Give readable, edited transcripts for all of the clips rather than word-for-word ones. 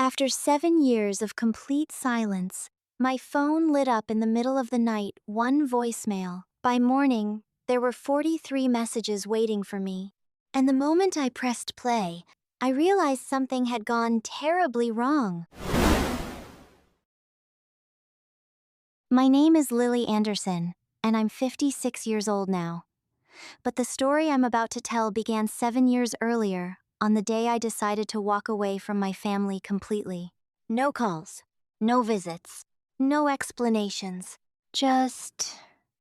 After 7 years of complete silence, my phone lit up in the middle of the night, one voicemail. By morning, there were 43 messages waiting for me. And the moment I pressed play, I realized something had gone terribly wrong. My name is Lily Anderson, and I'm 56 years old now. But the story I'm about to tell began 7 years earlier, on the day I decided to walk away from my family completely. No calls, no visits, no explanations, just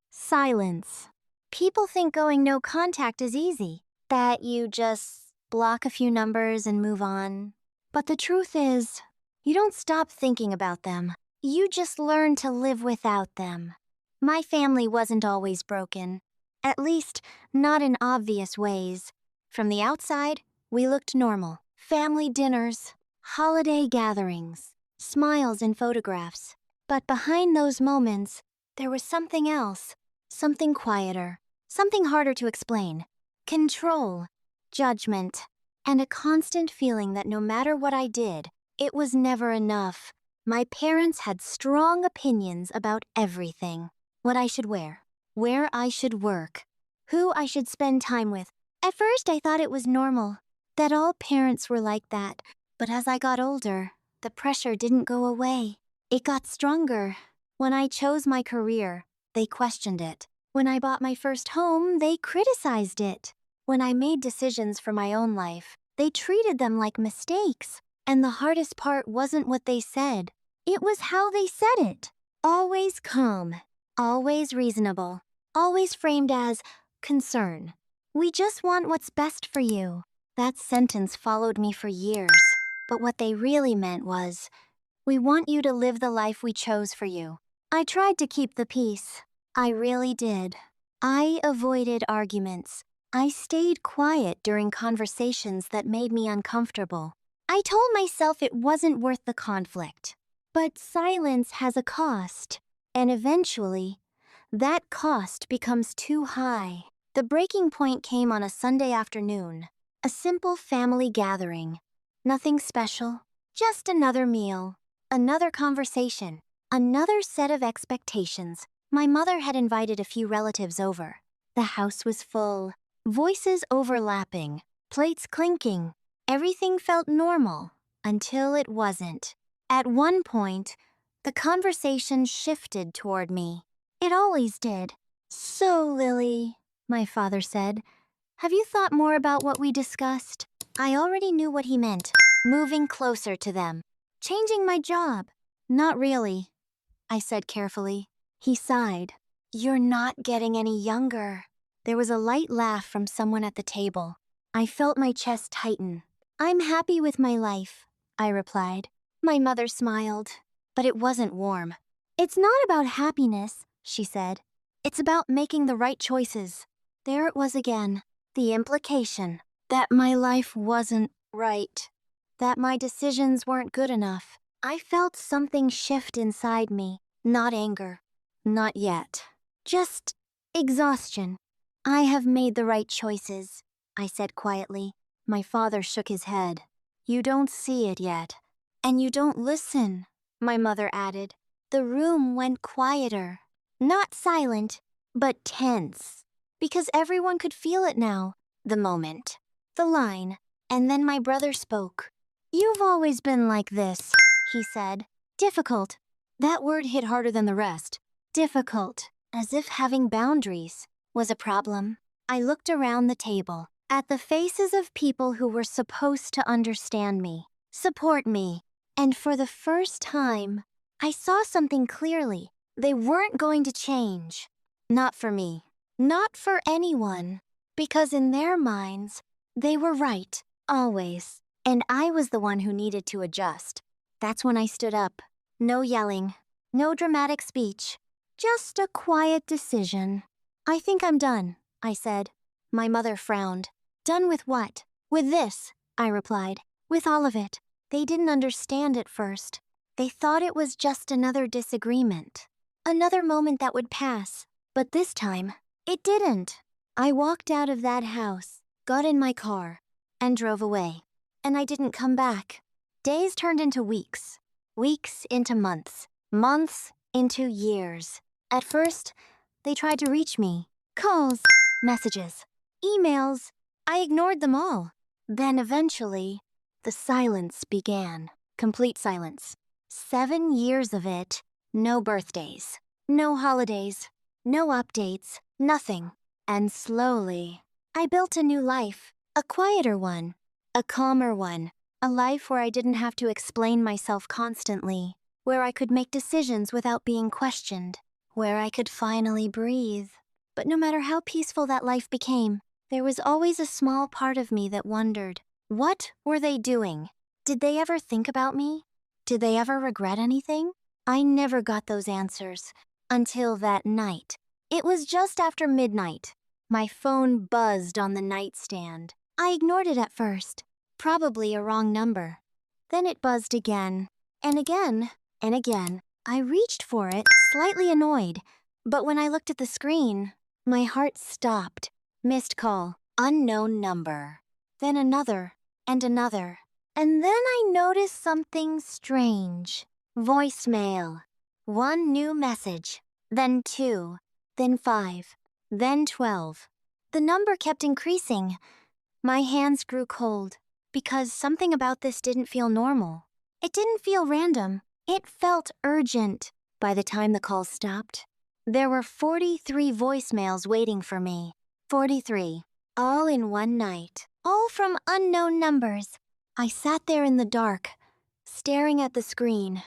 silence. People think going no contact is easy, that you just block a few numbers and move on. But the truth is, you don't stop thinking about them. You just learn to live without them. My family wasn't always broken, at least not in obvious ways. From the outside, we looked normal. Family dinners, holiday gatherings, smiles in photographs. But behind those moments, there was something else, something quieter, something harder to explain. Control, judgment, and a constant feeling that no matter what I did, it was never enough. My parents had strong opinions about everything. What I should wear, where I should work, who I should spend time with. At first, I thought it was normal, that all parents were like that. But as I got older, the pressure didn't go away. It got stronger. When I chose my career, they questioned it. When I bought my first home, they criticized it. When I made decisions for my own life, they treated them like mistakes. And the hardest part wasn't what they said. It was how they said it. Always calm, always reasonable, always framed as concern. We just want what's best for you. That sentence followed me for years. But what they really meant was, we want you to live the life we chose for you. I tried to keep the peace. I really did. I avoided arguments. I stayed quiet during conversations that made me uncomfortable. I told myself it wasn't worth the conflict. But silence has a cost, and eventually, that cost becomes too high. The breaking point came on a Sunday afternoon, a simple family gathering. Nothing special, just another meal, another conversation, another set of expectations. My mother had invited a few relatives over. The house was full, voices overlapping, plates clinking. Everything felt normal, until it wasn't. At one point, the conversation shifted toward me. It always did. "So, Lily," my father said, "have you thought more about what we discussed?" I already knew what he meant. Moving closer to them. Changing my job. "Not really," I said carefully. He sighed. "You're not getting any younger." There was a light laugh from someone at the table. I felt my chest tighten. "I'm happy with my life," I replied. My mother smiled, but it wasn't warm. "It's not about happiness," she said. "It's about making the right choices." There it was again. The implication that my life wasn't right, that my decisions weren't good enough. I felt something shift inside me. Not anger. Not yet. Just exhaustion. "I have made the right choices," I said quietly. My father shook his head. "You don't see it yet. And you don't listen," my mother added. The room went quieter. Not silent, but tense. Because everyone could feel it now. The moment. The line. And then my brother spoke. "You've always been like this," he said. "Difficult." That word hit harder than the rest. Difficult. As if having boundaries was a problem. I looked around the table, at the faces of people who were supposed to understand me, support me. And for the first time, I saw something clearly. They weren't going to change. Not for me. Not for anyone. Because in their minds, they were right, always. And I was the one who needed to adjust. That's when I stood up. No yelling. No dramatic speech. Just a quiet decision. "I think I'm done," I said. My mother frowned. "Done with what?" "With this," I replied. "With all of it." They didn't understand at first. They thought it was just another disagreement. Another moment that would pass. But this time, it didn't. I walked out of that house, got in my car, and drove away. And I didn't come back. Days turned into weeks, weeks into months, months into years. At first, they tried to reach me. Calls, messages, emails. I ignored them all. Then eventually, the silence began. Complete silence. 7 years of it. No birthdays. No holidays. No updates. Nothing. And slowly, I built a new life. A quieter one. A calmer one. A life where I didn't have to explain myself constantly. Where I could make decisions without being questioned. Where I could finally breathe. But no matter how peaceful that life became, there was always a small part of me that wondered, what were they doing? Did they ever think about me? Did they ever regret anything? I never got those answers. Until that night. It was just after midnight. My phone buzzed on the nightstand. I ignored it at first. Probably a wrong number. Then it buzzed again, and again, and again. I reached for it, slightly annoyed. But when I looked at the screen, my heart stopped. Missed call. Unknown number. Then another, and another. And then I noticed something strange. Voicemail. 1 new message. Then 2. Then 5. Then 12. The number kept increasing. My hands grew cold, because something about this didn't feel normal. It didn't feel random. It felt urgent. By the time the call stopped, there were 43 voicemails waiting for me. 43. All in one night. All from unknown numbers. I sat there in the dark, staring at the screen,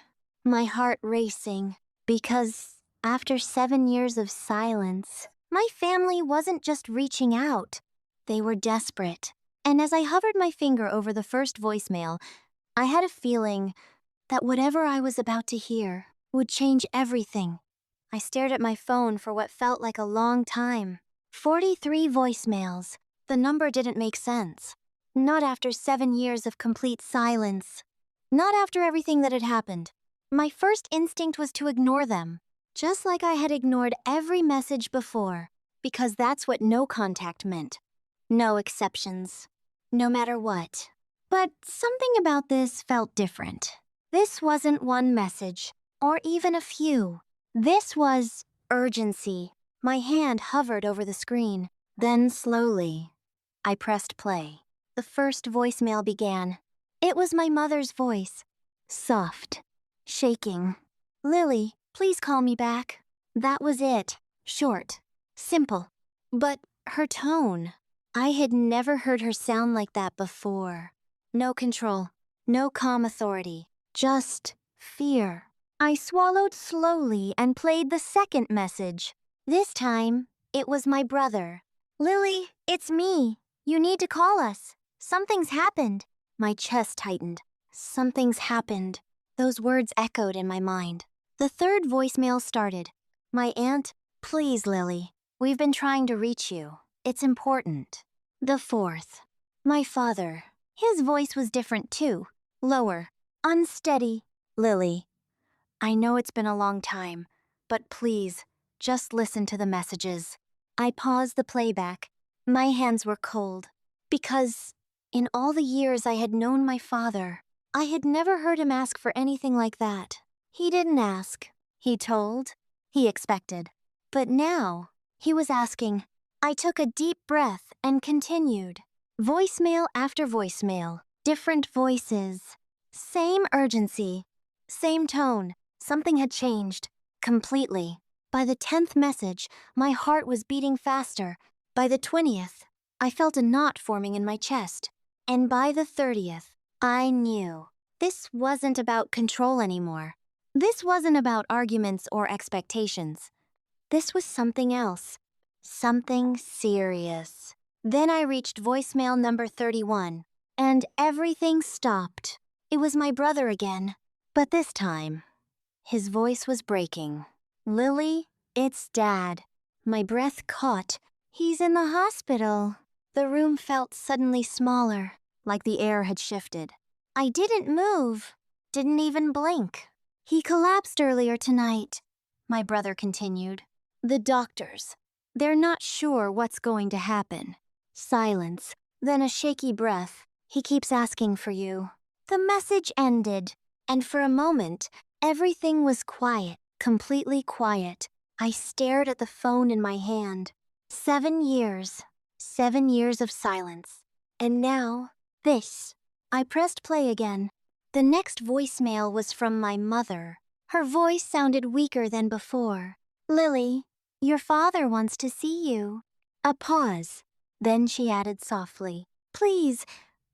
my heart racing, because after 7 years of silence, my family wasn't just reaching out. They were desperate. And as I hovered my finger over the first voicemail, I had a feeling that whatever I was about to hear would change everything. I stared at my phone for what felt like a long time. 43 voicemails. The number didn't make sense. Not after 7 years of complete silence. Not after everything that had happened. My first instinct was to ignore them, just like I had ignored every message before, because that's what no contact meant. No exceptions. No matter what. But something about this felt different. This wasn't one message, or even a few. This was urgency. My hand hovered over the screen. Then slowly, I pressed play. The first voicemail began. It was my mother's voice. Soft. Shaking. "Lily, please call me back." That was it. Short. Simple. But her tone. I had never heard her sound like that before. No control. No calm authority. Just fear. I swallowed slowly and played the second message. This time, it was my brother. "Lily, it's me. You need to call us. Something's happened." My chest tightened. Something's happened. Those words echoed in my mind. The third voicemail started. "My aunt, please, Lily. We've been trying to reach you. It's important." The fourth. My father. His voice was different too. Lower. Unsteady. "Lily, I know it's been a long time, but please, just listen to the messages." I paused the playback. My hands were cold. Because in all the years I had known my father, I had never heard him ask for anything like that. He didn't ask. He told. He expected. But now, he was asking. I took a deep breath and continued. Voicemail after voicemail. Different voices. Same urgency. Same tone. Something had changed. Completely. By the 10th message, my heart was beating faster. By the 20th, I felt a knot forming in my chest. And by the 30th, I knew. This wasn't about control anymore. This wasn't about arguments or expectations. This was something else. Something serious. Then I reached voicemail number 31, and everything stopped. It was my brother again. But this time, his voice was breaking. "Lily, it's Dad." My breath caught. "He's in the hospital." The room felt suddenly smaller, like the air had shifted. I didn't move, didn't even blink. "He collapsed earlier tonight," my brother continued. "The doctors, they're not sure what's going to happen." Silence, then a shaky breath. "He keeps asking for you." The message ended, and for a moment, everything was quiet, completely quiet. I stared at the phone in my hand. 7 years. 7 years of silence. And now, this. I pressed play again. The next voicemail was from my mother. Her voice sounded weaker than before. "Lily, your father wants to see you." A pause. Then she added softly, "Please,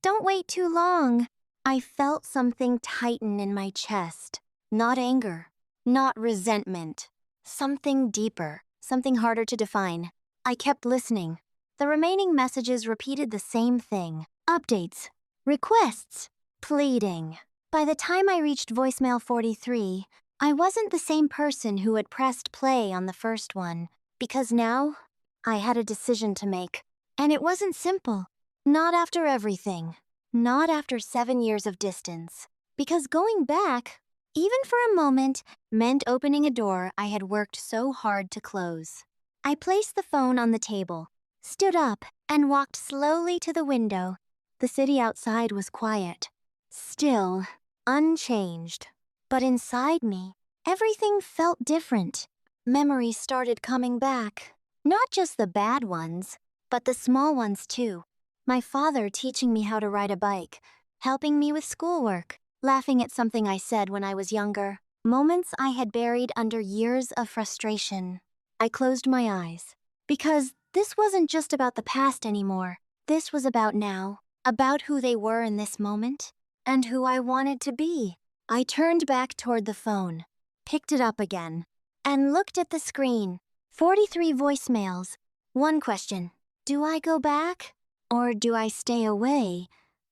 don't wait too long." I felt something tighten in my chest. Not anger, not resentment. Something deeper, something harder to define. I kept listening. The remaining messages repeated the same thing. Updates, requests, pleading. By the time I reached voicemail 43, I wasn't the same person who had pressed play on the first one, because now I had a decision to make. And it wasn't simple. Not after everything. Not after 7 years of distance. Because going back, even for a moment, meant opening a door I had worked so hard to close. I placed the phone on the table, stood up, and walked slowly to the window. The city outside was quiet. Still, unchanged. But inside me, everything felt different. Memories started coming back. Not just the bad ones, but the small ones too. My father teaching me how to ride a bike, helping me with schoolwork, laughing at something I said when I was younger. Moments I had buried under years of frustration. I closed my eyes. Because this wasn't just about the past anymore. This was about now. About who they were in this moment. And who I wanted to be. I turned back toward the phone, picked it up again, and looked at the screen. 43 voicemails. One question. Do I go back? Or do I stay away?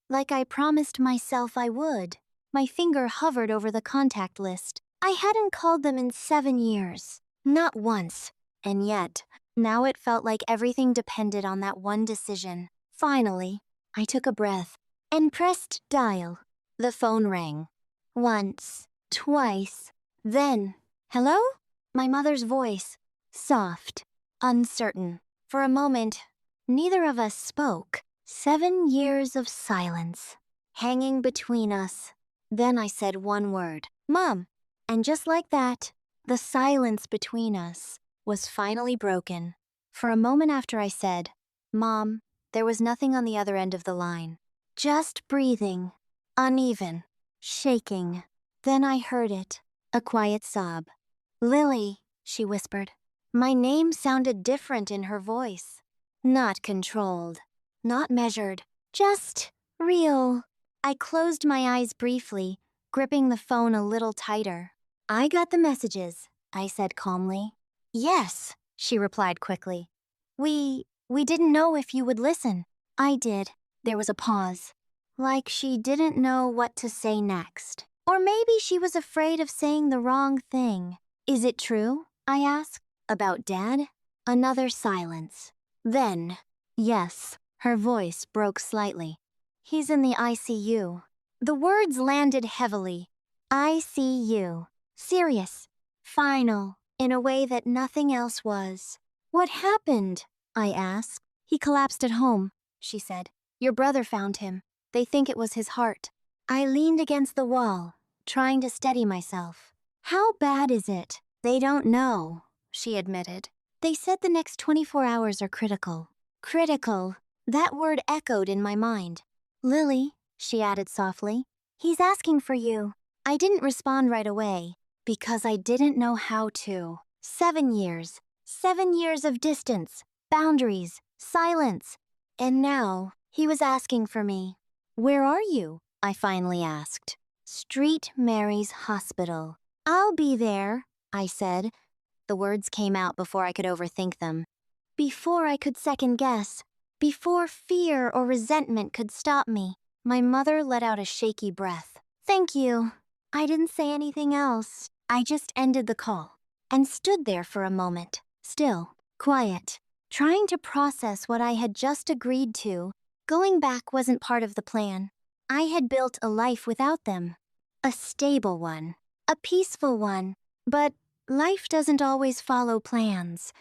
Like I promised myself I would. My finger hovered over the contact list. I hadn't called them in 7 years. Not once. And yet, now it felt like everything depended on that one decision. Finally, I took a breath and pressed dial. The phone rang. Once, twice, then, "Hello?" My mother's voice, soft, uncertain. For a moment, neither of us spoke. 7 years of silence, hanging between us. Then I said one word, "Mom." And just like that, the silence between us was finally broken. For a moment after I said, "Mom," there was nothing on the other end of the line. Just breathing, uneven, shaking. Then I heard it, a quiet sob. "Lily," she whispered. My name sounded different in her voice. Not controlled, not measured, just real. I closed my eyes briefly, gripping the phone a little tighter. "I got the messages," I said calmly. "Yes," she replied quickly. We didn't know if you would listen." I did. There was a pause. Like she didn't know what to say next. Or maybe she was afraid of saying the wrong thing. "Is it true?" I asked. "About Dad?" Another silence. Then, "Yes." Her voice broke slightly. "He's in the ICU." The words landed heavily. ICU. Serious. Final. In a way that nothing else was. "What happened?" I asked. "He collapsed at home," she said. "Your brother found him. They think it was his heart." I leaned against the wall, trying to steady myself. "How bad is it?" "They don't know," she admitted. "They said the next 24 hours are critical." Critical. That word echoed in my mind. "Lily," she added softly, "he's asking for you." I didn't respond right away, because I didn't know how to. 7 years. 7 years of distance, boundaries, silence. And now, he was asking for me. "Where are you?" I finally asked. "Street Mary's Hospital." "I'll be there," I said. The words came out before I could overthink them. Before I could second guess. Before fear or resentment could stop me. My mother let out a shaky breath. "Thank you." I didn't say anything else. I just ended the call and stood there for a moment, still, quiet, trying to process what I had just agreed to. Going back wasn't part of the plan. I had built a life without them. A stable one. A peaceful one. But life doesn't always follow plans.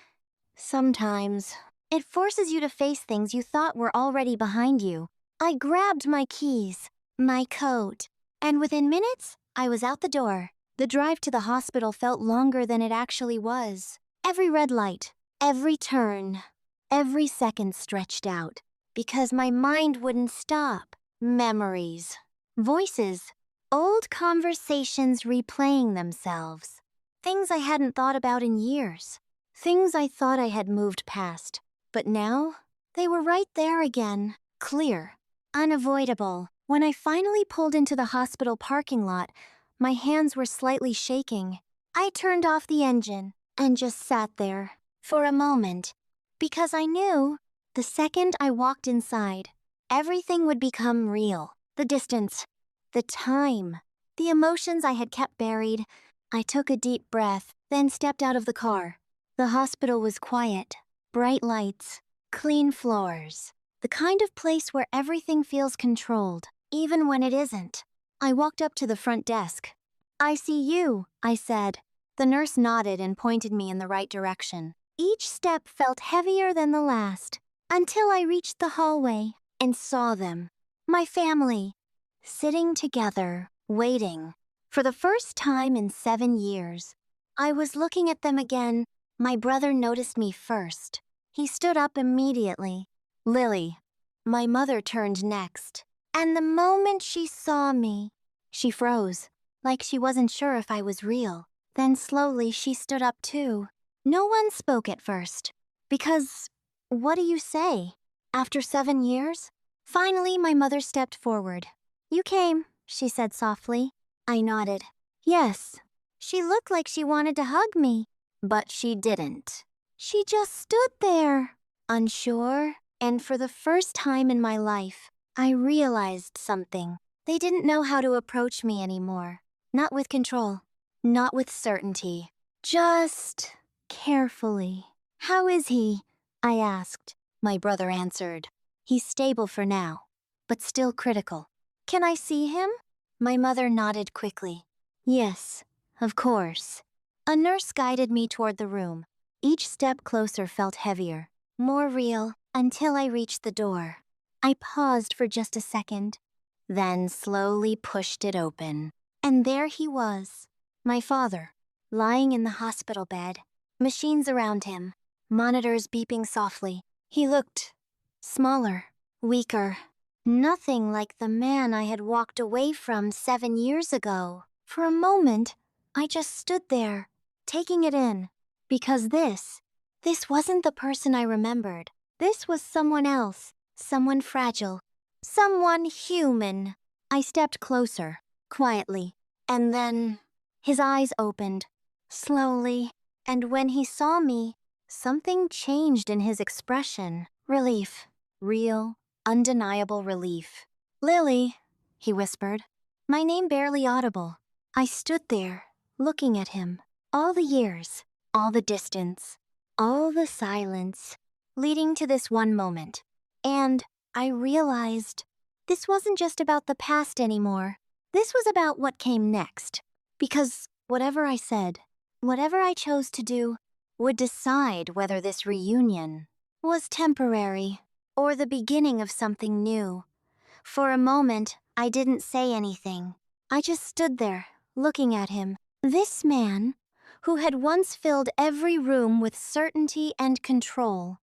Sometimes. It forces you to face things you thought were already behind you. I grabbed my keys, my coat, And within minutes, I was out the door. The drive to the hospital felt longer than it actually was. Every red light, every turn, every second stretched out, because my mind wouldn't stop. Memories, voices, old conversations replaying themselves. Things I hadn't thought about in years. Things I thought I had moved past. But now, they were right there again, clear, unavoidable. When I finally pulled into the hospital parking lot, my hands were slightly shaking. I turned off the engine and just sat there for a moment, because I knew the second I walked inside, everything would become real. The distance, the time, the emotions I had kept buried. I took a deep breath, then stepped out of the car. The hospital was quiet, bright lights, clean floors, the kind of place where everything feels controlled, even when it isn't. I walked up to the front desk. "I see you," I said. The nurse nodded and pointed me in the right direction. Each step felt heavier than the last, until I reached the hallway and saw them, my family, sitting together, waiting. For the first time in 7 years, I was looking at them again. My brother noticed me first. He stood up immediately. "Lily." My mother turned next, and the moment she saw me, she froze, like she wasn't sure if I was real. Then slowly she stood up too. No one spoke at first, because what do you say? After 7 years? Finally, my mother stepped forward. "You came," she said softly. I nodded. "Yes." She looked like she wanted to hug me, but she didn't. She just stood there, unsure, and for the first time in my life, I realized something. They didn't know how to approach me anymore. Not with control, not with certainty, just carefully. "How is he?" I asked. My brother answered. "He's stable for now, but still critical." "Can I see him?" My mother nodded quickly. "Yes, of course." A nurse guided me toward the room. Each step closer felt heavier, more real, until I reached the door. I paused for just a second, then slowly pushed it open. And there he was, my father, lying in the hospital bed, machines around him, monitors beeping softly. He looked smaller, weaker, nothing like the man I had walked away from 7 years ago. For a moment, I just stood there, taking it in, because this wasn't the person I remembered. This was someone else, someone fragile, someone human. I stepped closer, quietly, and then his eyes opened, slowly, and when he saw me, something changed in his expression. Relief. Real, undeniable relief. "Lily," he whispered, my name barely audible. I stood there, looking at him. All the years, all the distance, all the silence, leading to this one moment. And I realized this wasn't just about the past anymore. This was about what came next. Because whatever I said, whatever I chose to do, would decide whether this reunion was temporary or the beginning of something new. For a moment, I didn't say anything. I just stood there, looking at him. This man, who had once filled every room with certainty and control,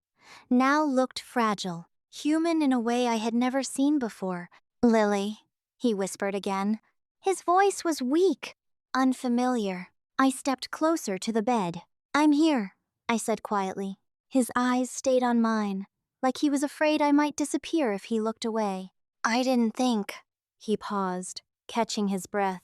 now looked fragile, human in a way I had never seen before. "Lily," he whispered again. His voice was weak, unfamiliar. I stepped closer to the bed. "I'm here," I said quietly. His eyes stayed on mine, like he was afraid I might disappear if he looked away. "I didn't think," he paused, catching his breath.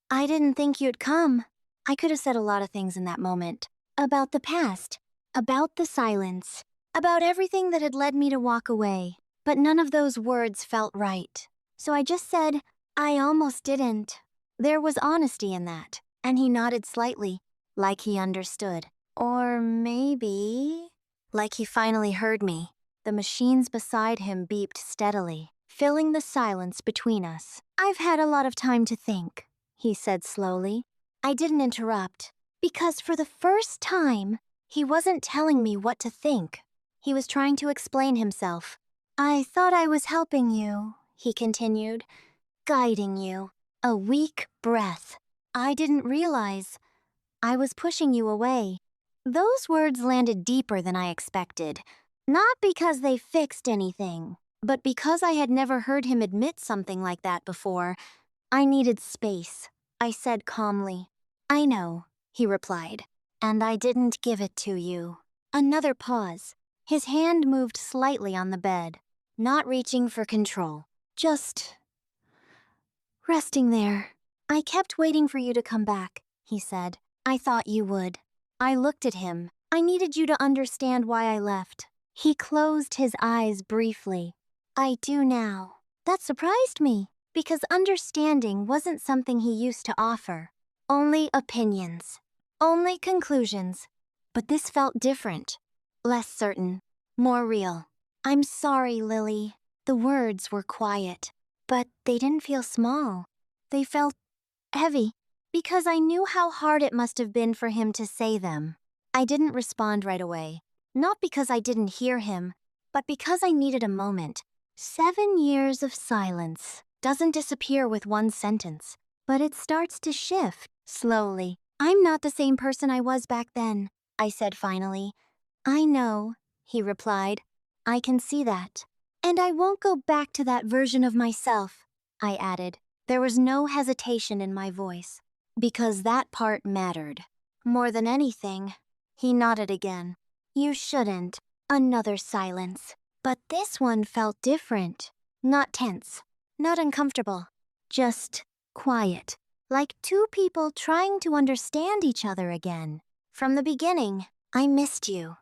"I didn't think you'd come." I could have said a lot of things in that moment. About the past, about the silence, about everything that had led me to walk away. But none of those words felt right. So I just said, "I almost didn't." There was honesty in that, and he nodded slightly, like he understood. Or maybe like he finally heard me. The machines beside him beeped steadily, filling the silence between us. "I've had a lot of time to think," he said slowly. I didn't interrupt, because for the first time, he wasn't telling me what to think. He was trying to explain himself. "I thought I was helping you," he continued. guiding you. A weak breath. I didn't realize. I was pushing you away. Those words landed deeper than I expected. Not because they fixed anything, but because I had never heard him admit something like that before. I needed space, I said calmly. I know, he replied. And I didn't give it to you. Another pause. His hand moved slightly on the bed, not reaching for control. Just resting there. I kept waiting for you to come back, he said. I thought you would. I looked at him. I needed you to understand why I left. He closed his eyes briefly. I do now. That surprised me, because understanding wasn't something he used to offer. Only opinions. Only conclusions. But this felt different. Less certain. More real. I'm sorry, Lily. The words were quiet, but they didn't feel small. They felt heavy, because I knew how hard it must have been for him to say them. I didn't respond right away, not because I didn't hear him, but because I needed a moment. 7 years of silence doesn't disappear with one sentence, but it starts to shift, slowly. I'm not the same person I was back then, I said finally. I know, he replied. I can see that. And I won't go back to that version of myself, I added. There was no hesitation in my voice, because that part mattered. More than anything. He nodded again. You shouldn't. Another silence. But this one felt different. Not tense. Not uncomfortable. Just quiet. Like two people trying to understand each other again. From the beginning, I missed you,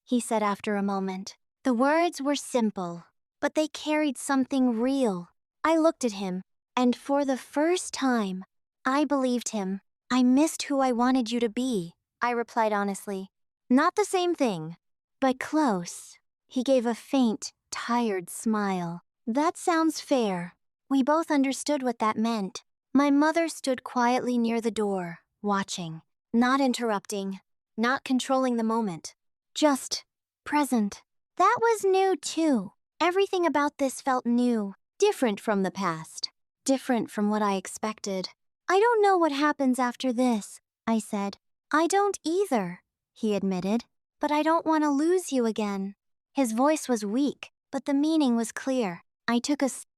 he said after a moment. The words were simple, but they carried something real. I looked at him, and for the first time, I believed him. I missed who I wanted you to be, I replied honestly. Not the same thing, but close. He gave a faint, tired smile. That sounds fair. We both understood what that meant. My mother stood quietly near the door, watching, not interrupting, not controlling the moment, just present. That was new too. Everything about this felt new, different from the past, different from what I expected. I don't know what happens after this, I said. I don't either, he admitted, but I don't want to lose you again. His voice was weak, but the meaning was clear. I took a